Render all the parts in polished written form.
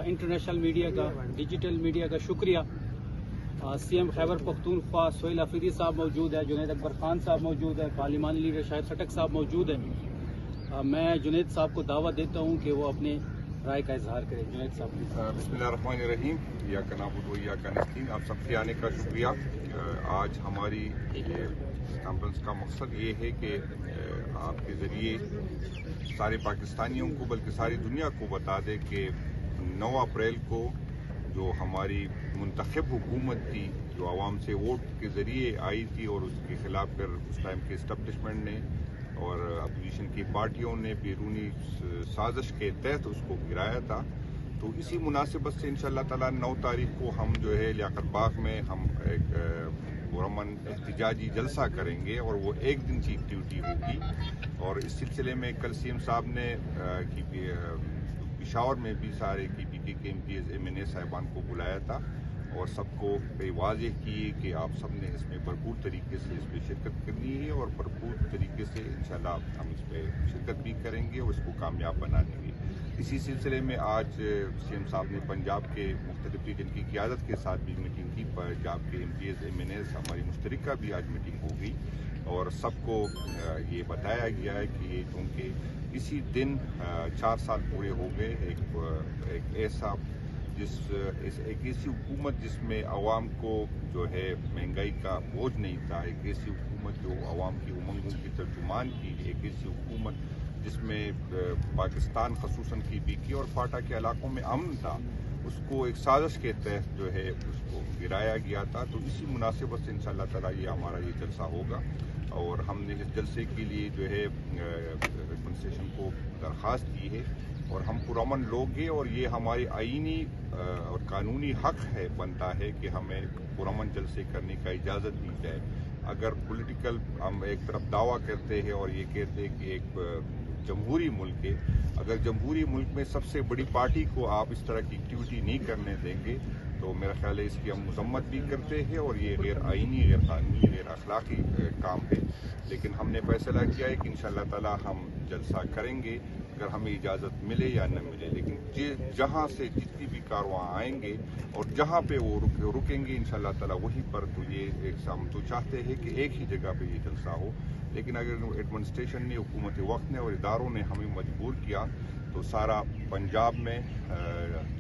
International media का, digital media का शुक्रिया। सीएम खैबर पख्तूनख्वा सोहेल अफरीदी साहब मौजूद है, जुनैद अकबर खान साहब मौजूद है, पार्लिमानी लीडर शाहिद खटक साहब मौजूद हैं। मैं जुनैद साहब को दावत देता हूं कि वो अपने राय का इजहार करें। जुनैद साहब। बिस्मिल्लाहिर्रहमानिर्रहीम, या का नाबुद व इय्याका नस्तईन। आप सबके आने का शुक्रिया। आज हमारी ये कॉन्फ्रेंस का मकसद ये है कि आपके ज़रिए सारे पाकिस्तानियों को बल्कि सारी दुनिया को बता दें कि 9 अप्रैल को जो हमारी मुंतखब हुकूमत थी, जो आवाम से वोट के ज़रिए आई थी और उसके खिलाफ फिर उस टाइम के इस्टेब्लिशमेंट ने और अपोजिशन की पार्टियों ने बैरूनी साजिश के तहत उसको गिराया था। तो इसी मुनासिबत से इंशाअल्लाह ताला 9 तारीख को हम जो है लियाकत बाग में हम एक पुरअमन एहतिजाजी जलसा करेंगे और वो एक दिन की एक्टिविटी होगी। और इस सिलसिले में कल सीएम साहब ने पेशावर में भी सारे KPK के MPs MNA साहिबान को बुलाया था और सबको वाज़ेह किए कि आप सब ने इसमें भरपूर तरीके से इसमें शिरकत करनी है और भरपूर तरीके से इंशाल्लाह हम इस पर शिरकत भी करेंगे और इसको कामयाब बना देंगे। इसी सिलसिले में आज सीएम साहब ने पंजाब के मुख्तलिफ रीजन की क़ियादत के साथ भी मीटिंग की। पंजाब के MPs MNAs हमारी मुश्तरका भी आज मीटिंग हो गई और सबको ये बताया गया है कि क्योंकि इसी दिन 4 साल पूरे हो गए एक ऐसा एक ऐसी हुकूमत जिसमें आवाम को जो है महंगाई का बोझ नहीं था, एक ऐसी हुकूमत जो आवाम की उमंगों की तर्जुमान की, एक ऐसी हुकूमत जिसमें पाकिस्तान खसूसन KPK और फाटा के इलाकों में अमन था, उसको एक साजिश के तहत जो है उसको गिराया गया था। तो इसी मुनासिबत से इंशाअल्लाह ताला ये हमारा ये जलसा होगा और हमने इस जलसे के लिए जो है एडमिनिस्ट्रेशन को दरख्वास्त की है और हम पुरअमन लोग हैं और ये हमारी आईनी और कानूनी हक है बनता है कि हमें पुरअमन जलसे करने का इजाज़त दी जाए। अगर पॉलिटिकल हम एक तरफ दावा करते हैं और ये कहते हैं कि एक जमहूरी मुल्क है, अगर जमहूरी मुल्क में सबसे बड़ी पार्टी को आप इस तरह की एक्टिविटी नहीं करने देंगे तो मेरा ख्याल है इसकी हम मजम्मत भी करते हैं और ये गैर आईनी, गैर कानूनी, गैर अखलाकी काम है। लेकिन हमने फैसला किया है कि इंशाअल्लाह ताला हम जलसा करेंगे अगर हमें इजाज़त मिले या न मिले। लेकिन जहाँ से जितनी भी कारवां आएंगे और जहाँ पे वो रुकेंगे इंशाअल्लाह ताला वहीं पर तो ये एक हम तो चाहते हैं कि एक ही जगह पे ये जलसा हो। लेकिन अगर एडमिनिस्ट्रेशन ने, हुकूमत वक्त ने और इदारों ने हमें मजबूर किया तो सारा पंजाब में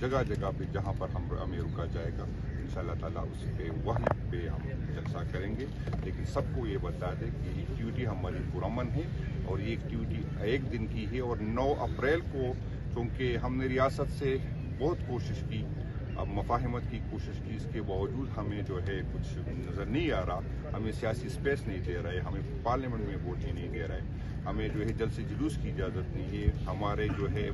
जगह जगह पे जहाँ पर हमें रुका जाएगा इंशाअल्लाह ताला उस पे वहीं पे हम जलसा करेंगे। लेकिन सबको ये बता दें कि एक्टिविटी हमारी पुरअमन है और ये एक्टिविटी एक दिन की है और 9 अप्रैल को चूँकि हमने रियासत से बहुत कोशिश की, अब मफाहमत की कोशिश की, इसके बावजूद हमें जो है कुछ नज़र नहीं आ रहा, हमें सियासी स्पेस नहीं दे रहे, हमें पार्लियामेंट में वोट ही नहीं दे रहे, हमें जो है जलसे जुलूस की इजाज़त नहीं है, हमारे जो है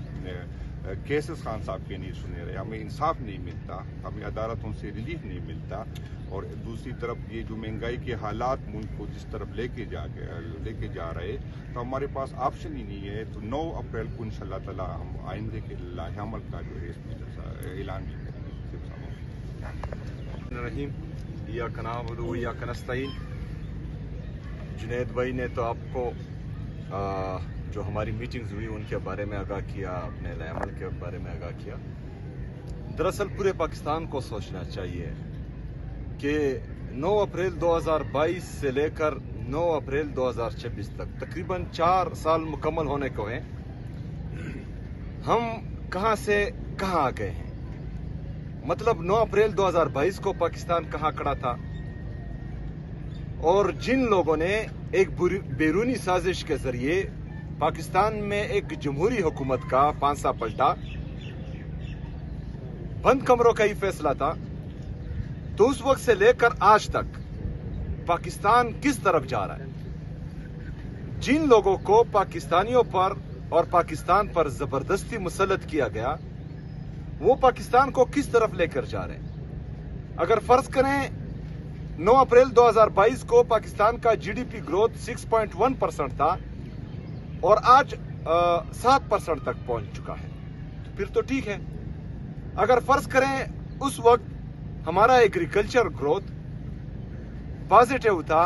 केसेस खान साहब के नहीं सुने रहे, हमें इंसाफ नहीं मिलता, हमें अदालतों से रिलीफ नहीं मिलता और दूसरी तरफ ये जो महंगाई के हालात मुल्क को जिस तरफ लेके जा रहे तो हमारे पास ऑप्शन ही नहीं है। तो 9 अप्रैल को इंशाअल्लाह ताला हम आइंदे के लाहेअमल का जो है इसमें ऐलान भी करेंगे। रहीम, या का नाबुद व इय्याका नस्तईन। जुनैद भाई ने तो आपको जो हमारी मीटिंग्स हुई उनके बारे में आगाह किया, अपने लाएअमल के बारे में आगाह किया। दरअसल पूरे पाकिस्तान को सोचना चाहिए कि 9 अप्रैल 2022 से लेकर 9 अप्रैल 2026 तक तकरीबन 4 साल मुकम्मल होने को हैं। हम कहां से कहां आ गए हैं। मतलब 9 अप्रैल 2022 को पाकिस्तान कहां खड़ा था और जिन लोगों ने एक बैरूनी साजिश के जरिए पाकिस्तान में एक जमहूरी हुकूमत का पांसा पलटा, बंद कमरों का ही फैसला था, तो उस वक्त से लेकर आज तक पाकिस्तान किस तरफ जा रहा है। जिन लोगों को पाकिस्तानियों पर और पाकिस्तान पर जबरदस्ती मुसल्लत किया गया वो पाकिस्तान को किस तरफ लेकर जा रहे हैं। अगर फर्ज करें 9 अप्रैल 2022 को पाकिस्तान का GDP ग्रोथ 6.1% था और आज 7% तक पहुंच चुका है, तो फिर तो ठीक है। अगर फर्ज करें उस वक्त हमारा एग्रीकल्चर ग्रोथ पॉजिटिव था,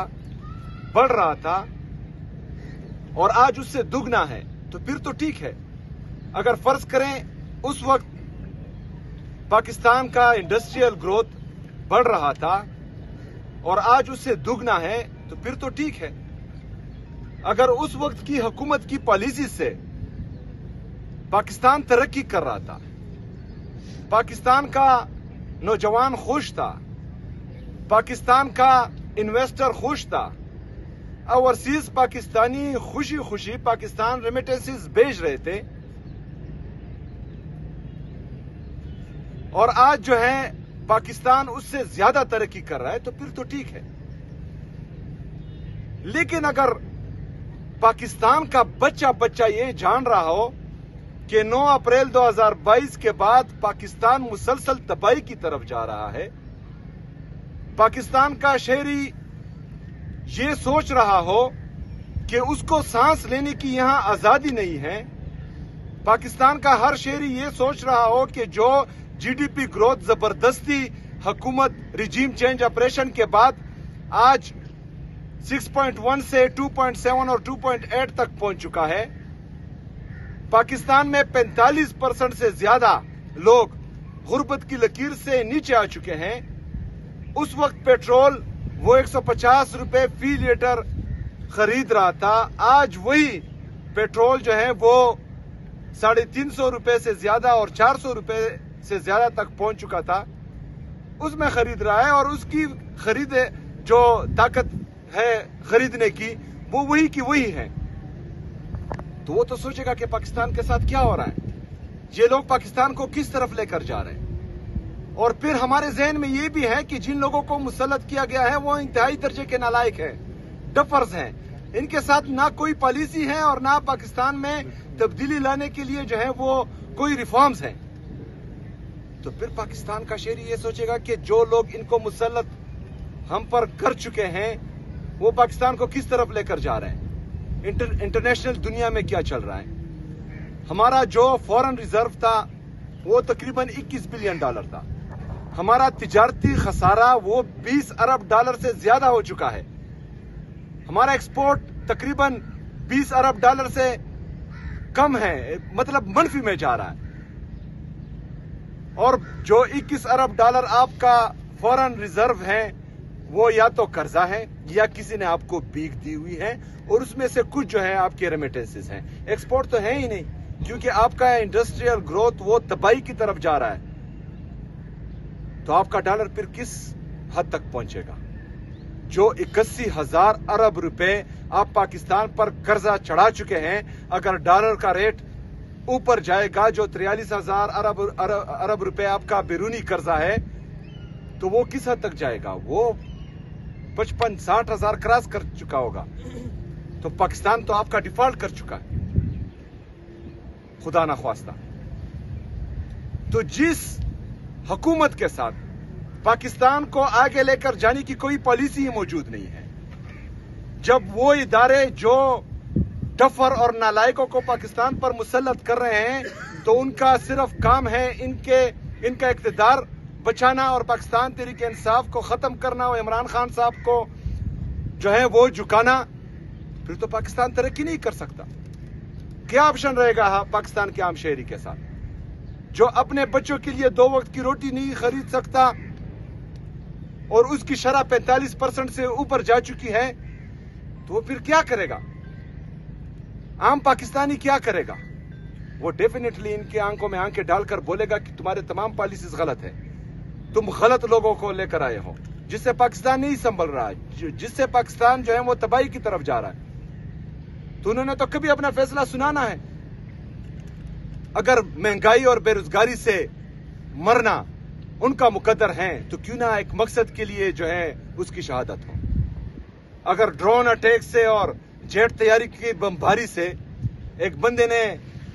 बढ़ रहा था और आज उससे दुगना है, तो फिर तो ठीक है। अगर फर्ज करें उस वक्त पाकिस्तान का इंडस्ट्रियल ग्रोथ बढ़ रहा था और आज उससे दुगना है, तो फिर तो ठीक है। अगर उस वक्त की हुकूमत की पॉलिसी से पाकिस्तान तरक्की कर रहा था, पाकिस्तान का नौजवान खुश था, पाकिस्तान का इन्वेस्टर खुश था, ओवरसीज पाकिस्तानी खुशी खुशी पाकिस्तान रेमिटेंसेस भेज रहे थे, और आज जो है पाकिस्तान उससे ज्यादा तरक्की कर रहा है, तो फिर तो ठीक है। लेकिन अगर पाकिस्तान का बच्चा बच्चा ये जान रहा हो कि 9 अप्रैल 2022 के बाद पाकिस्तान मुसलसल तबाही की तरफ जा रहा है, पाकिस्तान का शहरी ये सोच रहा हो कि उसको सांस लेने की यहां आजादी नहीं है, पाकिस्तान का हर शहरी ये सोच रहा हो कि जो जीडीपी ग्रोथ जबरदस्ती हुकूमत रिजीम चेंज ऑपरेशन के बाद आज 6.1 से 2.7 और 2.8 तक पहुंच चुका है, पाकिस्तान में 45% से ज्यादा लोग गुर्बत की लकीर से नीचे आ चुके हैं। उस वक्त पेट्रोल वो 150 रुपए फी लीटर खरीद रहा था, आज वही पेट्रोल जो है वो 350 रुपए से ज्यादा और 400 रुपए से ज्यादा तक पहुंच चुका था, उसमें खरीद रहा है। और उसकी खरीद जो ताकत है खरीदने की, वो वही की वही है। तो वो तो सोचेगा कि पाकिस्तान के साथ क्या हो रहा है, ये लोग पाकिस्तान को किस तरफ लेकर जा रहे हैं। और फिर हमारे जहन में ये भी है कि जिन लोगों को मुसल्लत किया गया है वो इंतहाई दर्जे के नालायक हैं, डफर्स हैं, इनके साथ ना कोई पॉलिसी है और ना पाकिस्तान में तब्दीली लाने के लिए जो है वो कोई रिफॉर्म्स हैं। तो फिर पाकिस्तान का शहरी ये सोचेगा कि जो लोग इनको मुसल्लत हम पर कर चुके हैं वो पाकिस्तान को किस तरफ लेकर जा रहे हैं, इंटरनेशनल दुनिया में क्या चल रहा है। हमारा जो फॉरेन रिजर्व था वो तकरीबन $21 बिलियन था, हमारा तिजारती खसारा वो $20 अरब से ज्यादा हो चुका है, हमारा एक्सपोर्ट तकरीबन $20 अरब से कम है, मतलब मनफी में जा रहा है। और जो $21 अरब आपका फॉरेन रिजर्व है वो या तो कर्जा है या किसी ने आपको भीख दी हुई है, और उसमें से कुछ जो है आपके रेमिटेंसेस हैं। एक्सपोर्ट तो है ही नहीं, क्योंकि आपका इंडस्ट्रियल ग्रोथ वो तबाही की तरफ जा रहा है। तो आपका डॉलर फिर किस हद तक पहुंचेगा? जो 81,000 अरब रुपए आप पाकिस्तान पर कर्जा चढ़ा चुके हैं, अगर डॉलर का रेट ऊपर जाएगा, जो 43,000 अरब रुपए आपका बैरूनी कर्जा है, तो वो किस हद तक जाएगा? वो 55-60 हजार क्रॉस कर चुका होगा। तो पाकिस्तान तो आपका डिफॉल्ट कर चुका है, खुदा ना ख्वास्ता। तो जिस हुकूमत के साथ पाकिस्तान को आगे लेकर जाने की कोई पॉलिसी ही मौजूद नहीं है, जब वो इदारे जो डफर और नालायकों को पाकिस्तान पर मुसल्लत कर रहे हैं, तो उनका सिर्फ काम है इनका इक़्तिदार बचाना और पाकिस्तान तहरीक इंसाफ को खत्म करना और इमरान खान साहब को जो है वो झुकाना, फिर तो पाकिस्तान तरक्की नहीं कर सकता। क्या ऑप्शन रहेगा पाकिस्तान के आम शहरी के साथ, जो अपने बच्चों के लिए 2 वक्त की रोटी नहीं खरीद सकता और उसकी शरह 45% से ऊपर जा चुकी है, तो वो फिर क्या करेगा? आम पाकिस्तानी क्या करेगा? वो डेफिनेटली इनके आंखों में आंखें डालकर बोलेगा कि तुम्हारे तमाम पॉलिसीज गलत है, तुम गलत लोगों को लेकर आए हो, जिससे पाकिस्तान नहीं संभल रहा है, जिससे पाकिस्तान जो है वो तबाही की तरफ जा रहा है। तो उन्होंने तो कभी अपना फैसला सुनाना है। अगर महंगाई और बेरोजगारी से मरना उनका मुकद्दर है, तो क्यों ना एक मकसद के लिए जो है उसकी शहादत हो। अगर ड्रोन अटैक से और जेट तैयारी की बमबारी से एक बंदे ने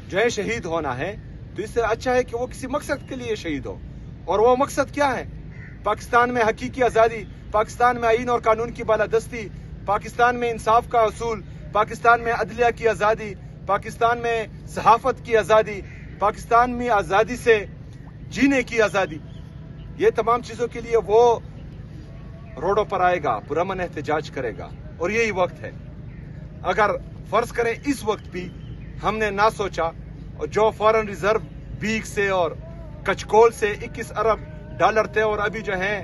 जो है शहीद होना है, तो इससे अच्छा है कि वो किसी मकसद के लिए शहीद हो। और वो मकसद क्या है? पाकिस्तान में हकीकी आजादी, पाकिस्तान में आईन और कानून की बालादस्ती, पाकिस्तान में इंसाफ का असूल, पाकिस्तान में अदलिया की आजादी, पाकिस्तान में सहाफत की आजादी, पाकिस्तान में आजादी से जीने की आजादी। ये तमाम चीजों के लिए वो रोडों पर आएगा, पुरअमन एहतजाज करेगा, और यही वक्त है। अगर फर्ज करें इस वक्त भी हमने ना सोचा, और जो फॉरेन रिजर्व भीख से और कचकोल से 21 अरब डॉलर थे और अभी जो है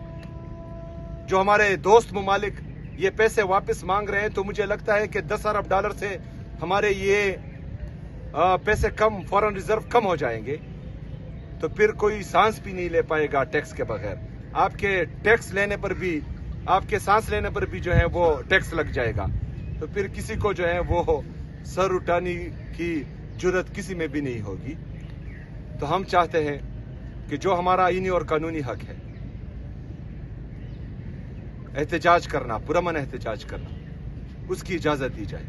जो हमारे दोस्त ममालिक ये पैसे वापस मांग रहे हैं, तो मुझे लगता है कि 10 अरब डॉलर से हमारे ये पैसे कम, फॉरेन रिजर्व कम हो जाएंगे, तो फिर कोई सांस भी नहीं ले पाएगा टैक्स के बगैर। आपके टैक्स लेने पर भी, आपके सांस लेने पर भी जो है वो टैक्स लग जाएगा, तो फिर किसी को जो है वो सर उठाने की जुर्रत किसी में भी नहीं होगी। तो हम चाहते हैं कि जो हमारा आईनी और कानूनी हक है, एहतजाज करना, पुरअमन एहतजाज करना, उसकी इजाजत दी जाए।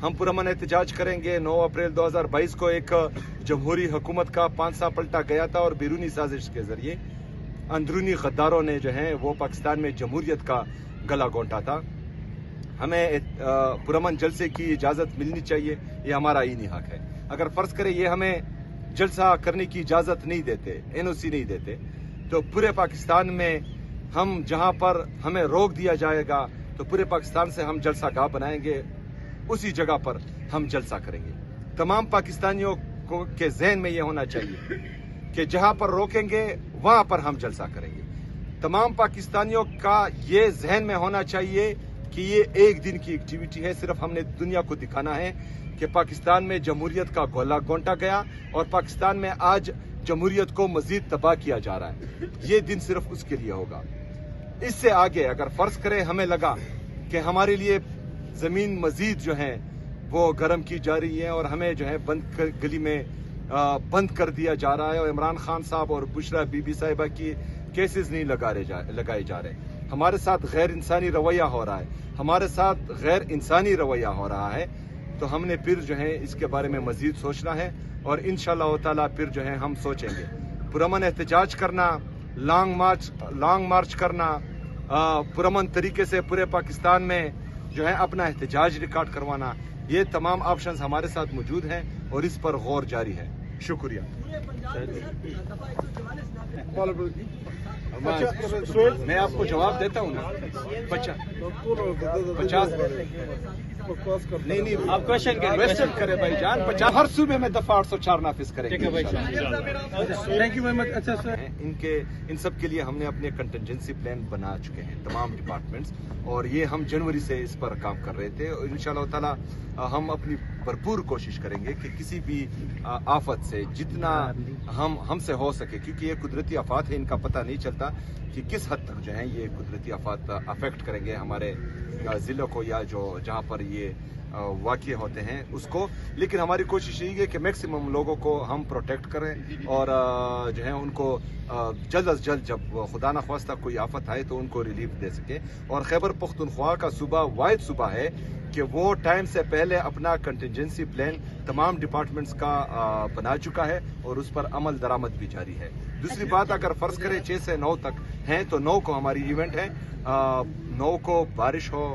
हम पुरअमन एहतजाज करेंगे। 9 अप्रैल 2022 को एक जमहूरी हुकूमत का पांसा पलटा गया था और बैरूनी साजिश के जरिए अंदरूनी गद्दारों ने जो है वो पाकिस्तान में जमहूरियत का गला घोंटा था। हमें पुरअमन जलसे की इजाजत मिलनी चाहिए, ये हमारा आईनी हक है। अगर फर्ज करें ये हमें जलसा करने की इजाजत नहीं देते, एनओसी नहीं देते, तो पूरे पाकिस्तान में हम जहां पर हमें रोक दिया जाएगा तो पूरे पाकिस्तान से हम जलसा गाह बनाएंगे, उसी जगह पर हम जलसा करेंगे। तमाम पाकिस्तानियों को के जहन में यह होना चाहिए कि जहां पर रोकेंगे वहां पर हम जलसा करेंगे। तमाम पाकिस्तानियों का ये जहन में होना चाहिए कि ये एक दिन की एक्टिविटी है, सिर्फ हमने दुनिया को दिखाना है कि पाकिस्तान में जमहूरियत का गोला घोंटा गया और पाकिस्तान में आज जमहूरियत को मजीद तबाह किया जा रहा है। ये दिन सिर्फ उसके लिए होगा। इससे आगे अगर फर्ज करें हमें लगा कि हमारे लिए जमीन मजीद जो है वो गर्म की जा रही है और हमें जो है गली में बंद कर दिया जा रहा है और इमरान खान साहब और बुशरा बीबी साहिबा की केसेस नहीं लगाए जा रहे, हमारे साथ गैर इंसानी रवैया हो रहा है, हमारे साथ गैर इंसानी रवैया हो रहा है, तो हमने फिर जो है इसके बारे में मजीद सोचना है और इंशाअल्लाह ताला फिर जो है हम सोचेंगे। पुरअमन एहतजाज करना, लॉन्ग मार्च करना, पुरअमन तरीके से पूरे पाकिस्तान में जो है अपना एहतजाज रिकॉर्ड करवाना, ये तमाम ऑप्शंस हमारे साथ मौजूद हैं और इस पर गौर जारी है। शुक्रिया। मैं आपको जवाब देता हूँ ना, 50 नहीं आप क्वेश्चन करें भाईजान। 50 हर सूबे में दफा 804 नाफिज करेंगे। Thank you very much. अच्छा सर, इन सब के लिए हमने अपने कंटिजेंसी प्लान बना चुके हैं तमाम डिपार्टमेंट्ट्स, और ये हम जनवरी से इस पर काम कर रहे थे और इंशाअल्लाह ताला हम अपनी भरपूर कोशिश करेंगे कि किसी भी आफत से जितना हमसे हो सके, क्योंकि ये कुदरती आफात है, इनका पता नहीं चलता कि किस हद तक जो है ये कुदरती आफात अफेक्ट करेंगे हमारे जिलों को या जो जहाँ पर ये वाक़ई होते हैं उसको। लेकिन हमारी कोशिश यही है कि मैक्सिमम लोगों को हम प्रोटेक्ट करें और जो है उनको जल्द अज जल्द जब खुदा न ख्वास्ता कोई आफत आए तो उनको रिलीफ दे सके। और खैबर पख्तूनख्वा का सूबा वाहिद सूबा है कि वो टाइम से पहले अपना कंटिजेंसी प्लान तमाम डिपार्टमेंट्स का बना चुका है और उस पर अमल दरामद भी जारी है। दूसरी बात, अगर फर्ज करें 6 से 9 तक हैं तो 9 को हमारी इवेंट है, 9 को बारिश हो,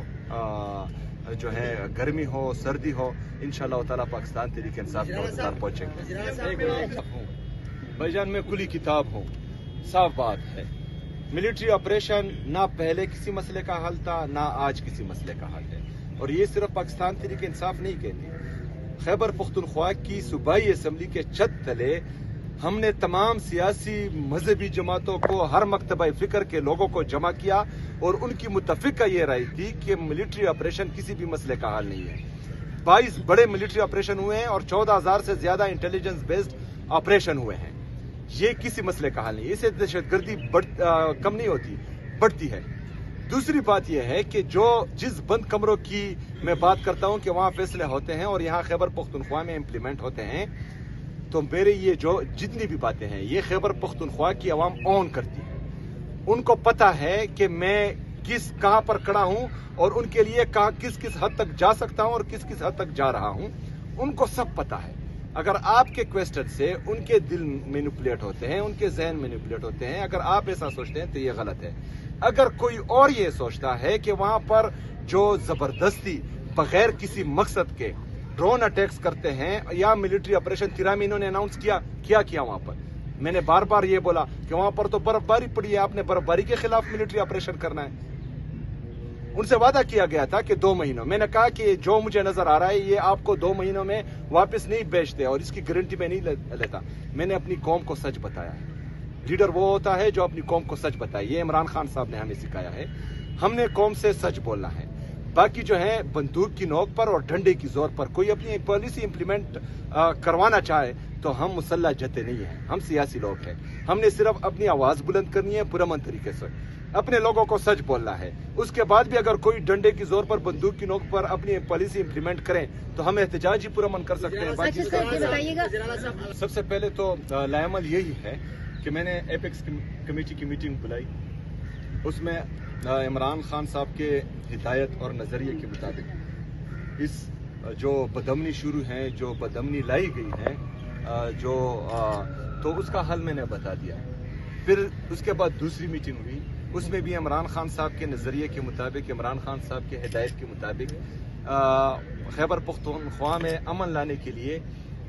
जो है गर्मी हो, सर्दी हो, इंशाअल्लाह ताला पाकिस्तान तहरीक इंसाफ के पहुंचेंगे। भाईजान मैं खुली किताब हूँ, साफ बात है, मिलिट्री ऑपरेशन ना पहले किसी मसले का हल था ना आज किसी मसले का हल है, और ये सिर्फ पाकिस्तान तहरीक इंसाफ नहीं कहती। खैबर पख्तूनख्वा की सूबाई असम्बली के छत तले हमने तमाम सियासी मजहबी जमातों को, हर मकतबा फिक्र के लोगों को जमा किया और उनकी मुतफिका ये राय थी कि मिलिट्री ऑपरेशन किसी भी मसले का हल नहीं है। 22 बड़े मिलिट्री ऑपरेशन हुए हैं और 14,000 से ज्यादा इंटेलिजेंस बेस्ड ऑपरेशन हुए हैं, ये किसी मसले का हल नहीं। इससे दहशतगर्दी कम नहीं होती, बढ़ती है। दूसरी बात यह है कि जिस बंद कमरों की मैं बात करता हूं कि वहां फैसले होते हैं और यहाँ खैबर पख्तूनख्वा में इम्प्लीमेंट होते हैं, तो मेरे ये जो जितनी भी बातें हैं ये खैबर पख्तूनख्वा की आवाम ऑन करती है। उनको पता है कि मैं कहां पर खड़ा हूं और उनके लिए किस किस हद तक जा सकता हूं और किस किस हद तक जा रहा हूं, उनको सब पता है। अगर आपके क्वेश्चन से उनके दिल मैनिपुलेट होते हैं, उनके जहन मैनिपुलेट होते हैं, अगर आप ऐसा सोचते हैं तो ये गलत है। अगर कोई और ये सोचता है कि वहां पर जो जबरदस्ती बगैर किसी मकसद के ड्रोन अटैक्स करते हैं या मिलिट्री ऑपरेशन, 13 महीनों ने अनाउंस किया वहां पर, मैंने बार बार ये बोला कि वहां पर तो बर्फबारी पड़ी है, आपने बर्फबारी के खिलाफ मिलिट्री ऑपरेशन करना है। उनसे वादा किया गया था कि 2 महीनों, मैंने कहा कि जो मुझे नजर आ रहा है ये आपको 2 महीनों में वापस नहीं बेचते और इसकी गारंटी मैं नहीं लेता। मैंने अपनी कौम को सच बताया है। لیڈر وہ ہوتا ہے جو اپنی قوم کو سچ بتائے. یہ عمران خان صاحب نے ہمیں سکھایا ہے. ہم نے قوم سے سچ بولنا ہے. باقی جو ہے بندوق کی نوک پر اور ڈنڈے کی زور پر کوئی اپنی پالیسی امپلیمنٹ کروانا چاہے تو ہم مسلح جتے نہیں ہیں. ہم سیاسی لوگ ہیں. ہم نے صرف اپنی آواز بلند کرنی ہے پرامن طریقے سے. اپنے لوگوں کو سچ بولنا ہے. اس کے بعد بھی اگر کوئی ڈنڈے کی زور پر بندوق کی نوک پر اپنی پالیسی امپلیمنٹ کریں تو ہم احتجاج ہی پرامن کر سکتے ہیں. سب سے پہلے تو لائعمل یہی ہے کہ میں نے ایپیکس کمیٹی کی میٹنگ بلائی. اس میں عمران خان صاحب کے ہدایت اور نظریے کے مطابق اس جو بدامنی شروع ہیں, جو بدامنی لائی گئی ہیں, تو اس کا حل میں نے بتا دیا. پھر اس کے بعد دوسری میٹنگ ہوئی. اس میں بھی عمران خان صاحب کے نظریے کے مطابق, عمران خان صاحب کے ہدایت کے مطابق خیبر پختونخوا میں امن لانے کے لیے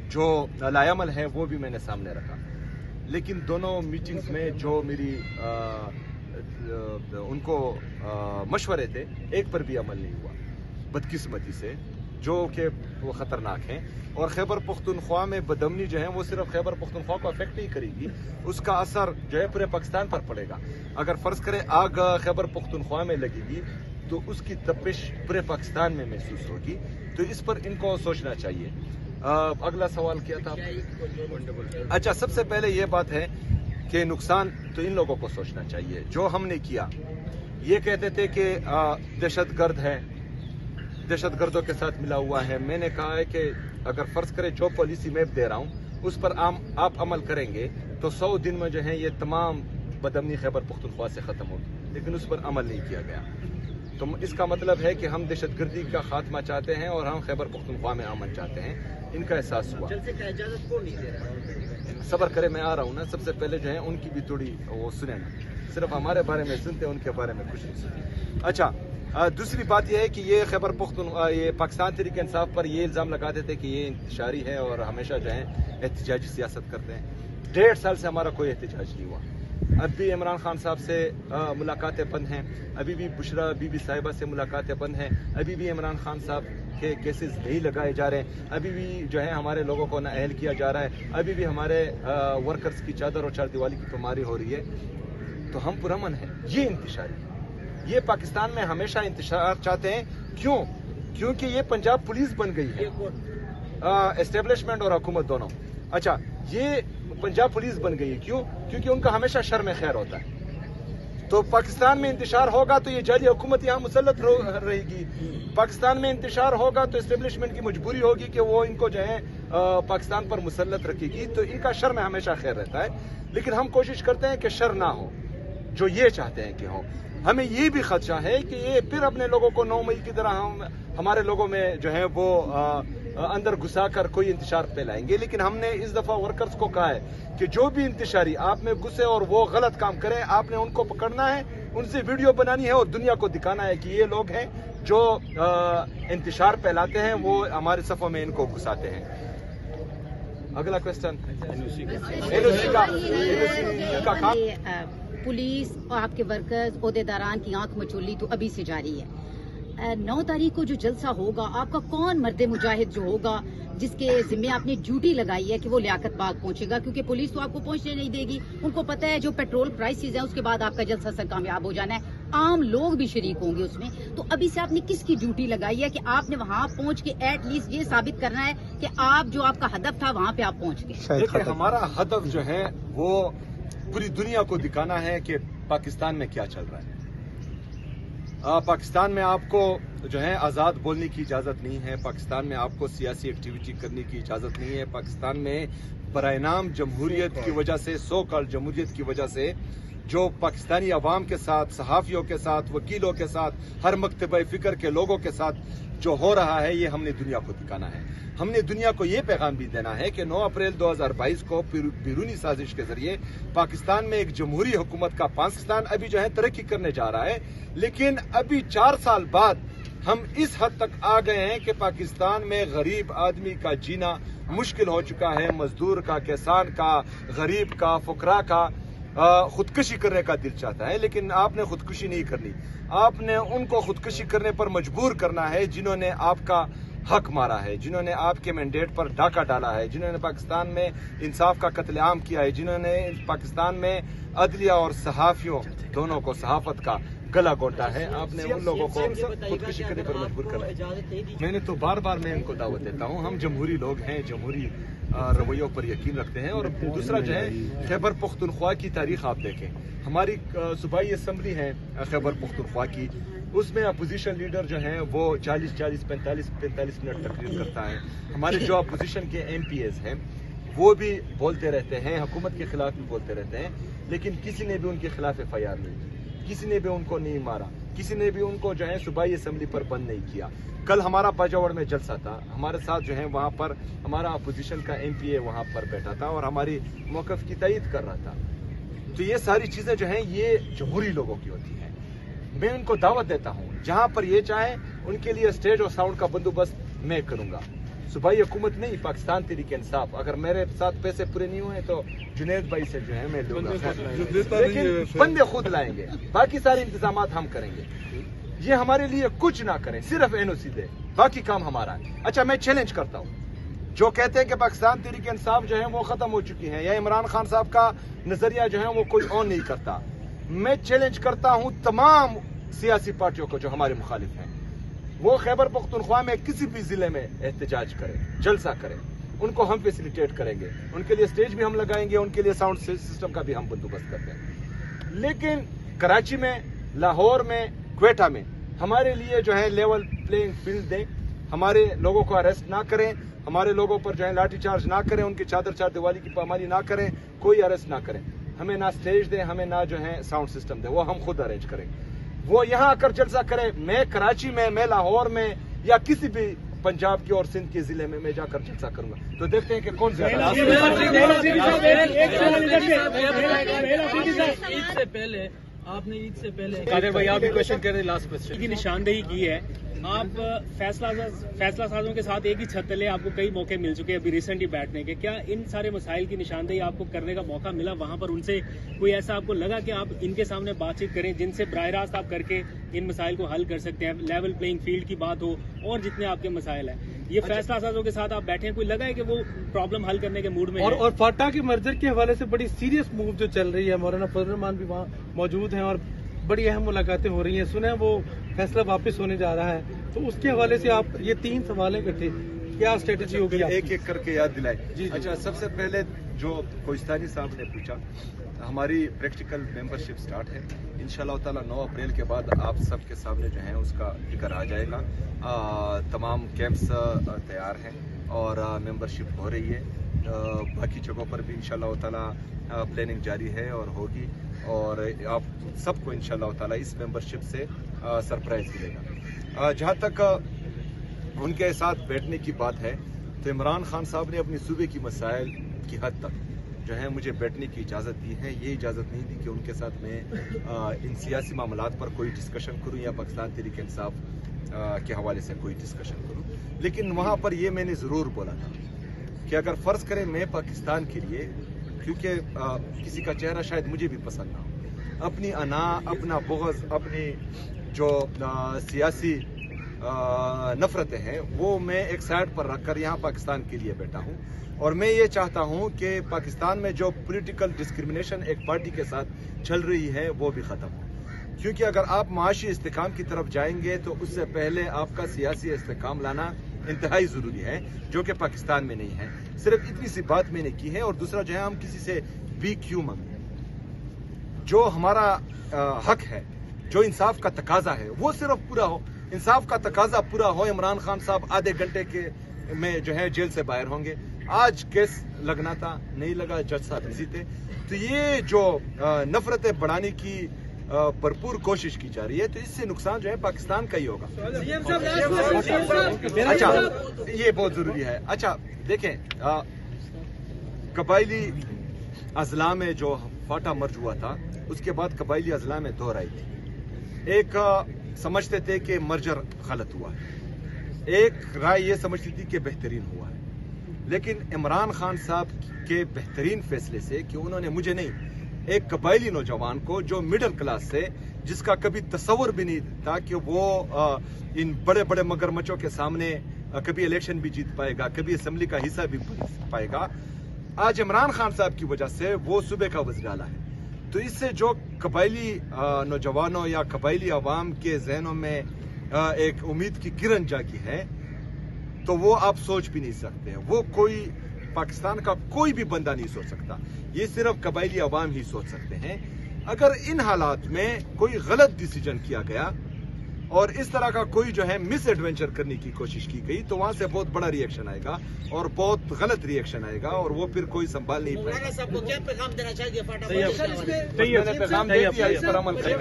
جو لائعمل ہے وہ بھی میں نے سامنے رکھا. لیکن دونوں میٹنگز میں جو میری ان کو مشورے تھے ایک پر بھی عمل نہیں ہوا بدقسمتی سے, جو کہ وہ خطرناک ہیں. اور خیبر پختونخوا میں بدامنی جو ہے وہ صرف خیبر پختونخوا کو افیکٹ نہیں کرے گی, اس کا اثر جو ہے پورے پاکستان پر پڑے گا. اگر فرض کریں آگ خیبر پختونخوا میں لگے گی تو اس کی تپش پورے پاکستان میں محسوس ہوگی. تو اس پر ان کو سوچنا چاہیے. اگلا سوال کیا تھا؟ اچھا, سب سے پہلے یہ بات ہے کہ نقصان تو ان لوگوں کو سوچنا چاہیے. جو ہم نے کیا, یہ کہتے تھے کہ دہشت گرد ہے, دہشت گردوں کے ساتھ ملا ہوا ہے. میں نے کہا ہے کہ اگر فرض کرے جو پالیسی میں دے رہا ہوں اس پر آپ عمل کریں گے تو 100 دن میں جو ہے یہ تمام بدامنی خیبر پختونخوا سے ختم ہوگی. لیکن اس پر عمل نہیں کیا گیا. تو اس کا مطلب ہے کہ ہم دہشت گردی کا خاتمہ چاہتے ہیں اور ہم خیبر پختونخوا میں امن چاہتے ہیں. ان کا احساس ہوا. صبر کرے, میں آ رہا ہوں نا. سب سے پہلے جو ہے ان کی بھی تھوڑی وہ سنیں نا. صرف ہمارے بارے میں سنتے ہیں, ان کے بارے میں کچھ نہیں سنتے. اچھا, دوسری بات یہ ہے کہ یہ خیبر پختونخوا, یہ پاکستان تحریک انصاف پر یہ الزام لگاتے تھے کہ یہ انتشاری ہے اور ہمیشہ جو ہے احتجاجی سیاست کرتے ہیں. 1.5 سال سے ہمارا کوئی احتجاج نہیں ہوا. اب بھی عمران خان صاحب سے ملاقاتیں بند ہیں. ابھی بھی بشرا بی بی صاحبہ سے ملاقاتیں بند ہیں. ابھی بھی عمران خان صاحب کے کیسز نہیں لگائے جا رہے ہیں. ابھی بھی جو ہے ہمارے لوگوں کو نااہل کیا جا رہا ہے. ابھی بھی ہمارے ورکرز کی چادر اور چار دیوالی کی پماری ہو رہی ہے. تو ہم پرامن ہیں. یہ انتشاری, یہ پاکستان میں ہمیشہ انتشار چاہتے ہیں. کیوں؟ کیونکہ یہ پنجاب پولیس بن گئی ہے, اسٹیبلشمنٹ اور حکومت دونوں. اچھا, یہ پنجاب پولیس بن گئی ہے. کیوں؟ کیونکہ ان کا ہمیشہ شر میں خیر ہوتا ہے. تو پاکستان میں انتشار ہوگا تو یہ جعلی حکومت یہاں مسلط رہے گی. پاکستان میں انتشار ہوگا تو اسٹیبلشمنٹ کی مجبوری ہوگی کہ وہ ان کو جو ہے پاکستان پر مسلط رکھے گی. تو ان کا شر میں ہمیشہ خیر رہتا ہے. لیکن ہم کوشش کرتے ہیں کہ شر نہ ہو جو یہ چاہتے ہیں کہ ہو. ہمیں یہ بھی خدشہ ہے کہ یہ پھر اپنے لوگوں کو 9 مئی کی طرح ہمارے لوگوں میں جو ہے وہ اندر گھسا کر کوئی انتشار پھیلائیں گے. لیکن ہم نے اس دفعہ ورکرز کو کہا ہے کہ جو بھی انتشاری آپ میں گھسے اور وہ غلط کام کریں, آپ نے ان کو پکڑنا ہے, ان سے ویڈیو بنانی ہے اور دنیا کو دکھانا ہے کہ یہ لوگ ہیں جو انتشار پھیلاتے ہیں, وہ ہمارے صفوں میں ان کو گھساتے ہیں. اگلا کوشچن کا پولیس اور آپ کے ورکرز عہدیداران کی آنکھ مچولی تو ابھی سے جاری ہے. 9 تاریخ کو جو جلسہ ہوگا, آپ کا کون مرد مجاہد جو ہوگا جس کے ذمہ آپ نے ڈیوٹی لگائی ہے کہ وہ لیاقت باغ پہنچے گا, کیونکہ پولیس تو آپ کو پہنچنے نہیں دے گی. ان کو پتہ ہے جو پیٹرول پرائسز ہیں اس کے بعد آپ کا جلسہ سر کامیاب ہو جانا ہے. عام لوگ بھی شریک ہوں گے اس میں. تو ابھی سے آپ نے کس کی ڈیوٹی لگائی ہے کہ آپ نے وہاں پہنچ کے ایٹ لیسٹ یہ ثابت کرنا ہے کہ آپ جو آپ کا ہدف تھا وہاں پہ آپ پہنچ گئے. دیکھیں, ہمارا ہدف جو ہے وہ پوری دنیا کو دکھانا ہے کہ پاکستان میں کیا چل رہا ہے. پاکستان میں آپ کو جو ہے آزاد بولنے کی اجازت نہیں ہے. پاکستان میں آپ کو سیاسی ایکٹیویٹی کرنے کی اجازت نہیں ہے. پاکستان میں برائے نام جمہوریت کی وجہ سے, سو کال جمہوریت کی وجہ سے جو پاکستانی عوام کے ساتھ, صحافیوں کے ساتھ, وکیلوں کے ساتھ, ہر مکتبہ فکر کے لوگوں کے ساتھ جو ہو رہا ہے, یہ ہم نے دنیا کو دکھانا ہے. ہم نے دنیا کو یہ پیغام بھی دینا ہے کہ 9 اپریل 2022 کو بیرونی سازش کے ذریعے پاکستان میں ایک جمہوری حکومت کا پاکستان ابھی جو ہے ترقی کرنے جا رہا ہے. لیکن ابھی 4 سال بعد ہم اس حد تک آ گئے ہیں کہ پاکستان میں غریب آدمی کا جینا مشکل ہو چکا ہے. مزدور کا, کسان کا, غریب کا, فقراء کا خودکشی کرنے کا دل چاہتا ہے. لیکن آپ نے خودکشی نہیں کرنی. آپ نے ان کو خودکشی کرنے پر مجبور کرنا ہے جنہوں نے آپ کا حق مارا ہے، جنہوں نے آپ کے مینڈیٹ پر ڈاکہ ڈالا ہے، جنہوں نے پاکستان میں انصاف کا قتل عام کیا ہے، جنہوں نے پاکستان میں عدلیہ اور صحافیوں دونوں کو صحافت کا گلا گھونٹا ہے، آپ نے ان لوگوں کو خودکشی کرنے پر مجبور کرا ہے۔ میں نے تو بار بار میں ان کو دعوت دیتا ہوں، ہم جمہوری لوگ ہیں، جمہوری رویوں پر یقین رکھتے ہیں۔ اور دوسرا جو ہے خیبر پختونخوا کی تاریخ آپ دیکھیں، ہماری صوبائی اسمبلی ہے خیبر پختونخوا کی، اس میں اپوزیشن لیڈر جو ہیں وہ 45 منٹ تقریر کرتا ہے۔ ہمارے جو اپوزیشن کے ایم پی ایز ہیں وہ بھی بولتے رہتے ہیں، حکومت کے خلاف بھی بولتے رہتے ہیں، لیکن کسی نے بھی ان کے خلاف ایف آئی آر نہیں کی، کسی نے بھی ان کو نہیں مارا، کسی نے بھی ان کو جو ہے صوبائی اسمبلی پر بند نہیں کیا۔ کل ہمارا باجوڑ میں جلسہ تھا، ہمارے ساتھ جو ہے وہاں پر ہمارا اپوزیشن کا ایم پی اے وہاں پر بیٹھا تھا اور ہماری موقف کی تائید کر رہا تھا۔ تو یہ ساری چیزیں جو ہیں یہ جمہوری لوگوں کی ہوتی ہیں۔ میں ان کو دعوت دیتا ہوں، جہاں پر یہ چاہیں ان کے لیے اسٹیج اور ساؤنڈ کا بندوبست میں کروں گا، صوبائی حکومت نہیں، پاکستان تحریک انصاف۔ اگر میرے ساتھ پیسے پورے نہیں ہوئے تو جنید بھائی سے جو ہے میں لوں گا، لیکن بندے خود لائیں گے، باقی سارے انتظامات ہم کریں گے۔ یہ ہمارے لیے کچھ نہ کریں، صرف این او سی دے، باقی کام ہمارا ہے۔ اچھا میں چیلنج کرتا ہوں جو کہتے ہیں کہ پاکستان تحریک انصاف جو ہے وہ ختم ہو چکی ہے یا عمران خان صاحب کا نظریہ جو ہے وہ کوئی اور نہیں کرتا، میں چیلنج کرتا ہوں تمام سیاسی پارٹیوں کو جو ہمارے مخالف ہیں، وہ خیبر پختونخوا میں کسی بھی ضلع میں احتجاج کریں، جلسہ کریں، ان کو ہم فیسیلیٹیٹ کریں گے، ان کے لیے اسٹیج بھی ہم لگائیں گے، ان کے لیے ساؤنڈ سسٹم کا بھی ہم بندوبست کرتے ہیں۔ لیکن کراچی میں، لاہور میں، کوئٹہ میں ہمارے لیے جو ہے لیول پلینگ فیلڈ دیں، ہمارے لوگوں کو اریسٹ نہ کریں، ہمارے لوگوں پر جو ہے لاٹھی چارج نہ کریں، ان کی چادر چار دیوالی کی پامالی نہ کریں، کوئی اریسٹ نہ کریں، ہمیں نہ اسٹیج دیں، ہمیں نہ جو ہے ساؤنڈ سسٹم دیں، وہ ہم خود ارینج کریں گے۔ وہ یہاں آ کر جلسہ کریں، میں کراچی میں لاہور میں یا کسی بھی پنجاب کے اور سندھ کے ضلع میں جا کر جلسہ کروں گا، تو دیکھتے ہیں کہ کون زیادہ۔ آپ نے عید سے پہلے قادر بھائی آپ بھی کوشچن کر رہے ہیں، لاسٹ کوشچن کی نشاندہی کی ہے، آپ فیصلہ سازوں کے ساتھ ایک ہی چھت تلے آپ کو کئی موقع مل چکے ہیں ابھی ریسنٹلی بیٹھنے کے، کیا ان سارے مسائل کی نشاندہی آپ کو کرنے کا موقع ملا وہاں پر؟ ان سے کوئی ایسا آپ کو لگا کہ آپ ان کے سامنے بات چیت کریں جن سے براہ راست آپ کر کے ان مسائل کو حل کر سکتے ہیں، لیول پلینگ فیلڈ کی بات ہو اور جتنے آپ کے مسائل ہیں، یہ فیصلہ سازوں کے ساتھ آپ بیٹھے ہیں، کوئی لگا ہے کہ وہ پرابلم حل کرنے کے موڈ میں ہیں؟ اور فاٹا کے مرجر کے حوالے سے بڑی سیریس موو جو چل رہی ہے، مولانا فضل الرحمان بھی وہاں موجود ہیں اور بڑی اہم ملاقاتیں ہو رہی ہیں، سنیں وہ فیصلہ واپس ہونے جا رہا ہے، تو اس کے حوالے سے آپ یہ 3 سوال اکٹھے کیا اسٹریٹجی ہوگی؟ ایک ایک کر کے یاد دلائیں۔ اچھا سب سے پہلے جو کوہستانی صاحب نے پوچھا، ہماری پریکٹیکل ممبرشپ سٹارٹ ہے، انشاءاللہ تعالی 9 اپریل کے بعد آپ سب کے سامنے جو ہے اس کا ذکر آ جائے گا۔ تمام کیمپس تیار ہیں اور ممبرشپ ہو رہی ہے، باقی جگہوں پر بھی انشاءاللہ تعالی پلاننگ جاری ہے اور ہوگی، اور آپ سب کو انشاءاللہ تعالی اس ممبرشپ سے سرپرائز ملے گا۔ جہاں تک ان کے ساتھ بیٹھنے کی بات ہے تو عمران خان صاحب نے اپنی صوبے کی مسائل کی حد تک جو ہے مجھے بیٹھنے کی اجازت دی ہے، یہ اجازت نہیں دی کہ ان کے ساتھ میں ان سیاسی معاملات پر کوئی ڈسکشن کروں یا پاکستان تحریک انصاف کے حوالے سے کوئی ڈسکشن کروں، لیکن وہاں پر یہ میں نے ضرور بولا تھا کہ اگر فرض کریں میں پاکستان کے لیے، کیونکہ کسی کا چہرہ شاید مجھے بھی پسند نہ ہو، اپنی انا، اپنا بغض، اپنی جو سیاسی نفرتیں ہیں وہ میں ایک سائڈ پر رکھ کر یہاں پاکستان کے لیے بیٹھا ہوں، اور میں یہ چاہتا ہوں کہ پاکستان میں جو پولیٹیکل ڈسکرمنیشن ایک پارٹی کے ساتھ چل رہی ہے وہ بھی ختم ہو، کیونکہ اگر آپ معاشی استحکام کی طرف جائیں گے تو اس سے پہلے آپ کا سیاسی استحکام لانا انتہائی ضروری ہے، جو کہ پاکستان میں نہیں ہے۔ صرف اتنی سی بات میں نے کی ہے، اور دوسرا جو ہے ہم کسی سے بھی کیوں مانگیں، جو ہمارا حق ہے، جو انصاف کا تقاضا ہے وہ صرف پورا ہو، انصاف کا تقاضا پورا ہو۔ عمران خان صاحب آدھے گھنٹے کے میں جو ہے جیل سے باہر ہوں گے، آج کیس لگنا تھا نہیں لگا، جج صاحب بزی تھے، تو یہ جو نفرتیں بڑھانے کی بھرپور کوشش کی جا رہی ہے تو اس سے نقصان جو ہے پاکستان کا ہی ہوگا۔ اچھا یہ بہت ضروری ہے۔ اچھا دیکھیں، قبائلی اضلاع میں جو فاٹا مرج ہوا تھا اس کے بعد قبائلی اضلاع میں 2 رائے تھی، ایک سمجھتے تھے کہ مرجر غلط ہوا ہے، ایک رائے یہ سمجھتی تھی کہ بہترین ہوا ہے، لیکن عمران خان صاحب کے بہترین فیصلے سے کہ انہوں نے مجھے نہیں، ایک قبائلی نوجوان کو جو مڈل کلاس سے، جس کا کبھی تصور بھی نہیں تھا کہ وہ ان بڑے بڑے مگرمچھوں کے سامنے کبھی الیکشن بھی جیت پائے گا, کبھی اسمبلی کا حصہ بھی بن پائے گا. آج عمران خان صاحب کی وجہ سے وہ صوبے کا وزیر اعلیٰ ہے. تو اس سے جو قبائلی نوجوانوں یا قبائلی عوام کے ذہنوں میں ایک امید کی کرن جاگی ہے, تو وہ آپ سوچ بھی نہیں سکتے. وہ کوئی پاکستان کا کوئی بھی بندہ نہیں سوچ سکتا. یہ صرف قبائلی عوام ہی سوچ سکتے ہیں. اگر ان حالات میں کوئی غلط ڈیسیجن کیا گیا اور اس طرح کا کوئی جو ہے مس ایڈونچر کرنے کی کوشش کی گئی, تو وہاں سے بہت بڑا ری ایکشن آئے گا اور بہت غلط ری ایکشن آئے گا, اور وہ پھر کوئی سنبھال نہیں پائے گا. صاحب کو کیا پیغام دینا چاہیے؟ میں نے پیغام دے دیا, اس پر عمل کریں.